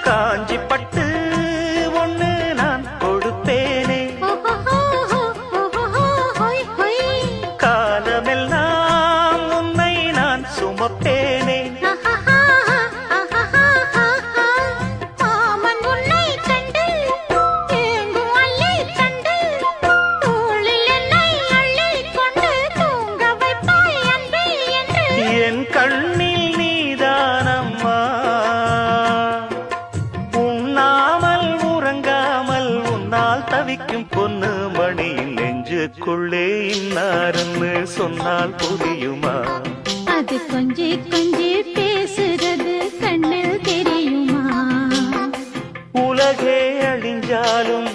காஞ்சி பட்டு ஒண்ணு நான் கொடுப்பேனே, காலமெல்லாம் உன்னை நான் சுமப்பேனே. என் கண்ணில் நீதானம்மா, உண்ணாமல் உறங்காமல் உன்னால் தவிக்கும் பொண்ணு மணியின் நெஞ்சுக்குள்ளே இன்னாருன்னு சொன்னால் புரியுமா? அது கொஞ்சி கொஞ்சி பேசுறது கண்ணில் தெரியுமா? உலகே அழிஞ்சாலும்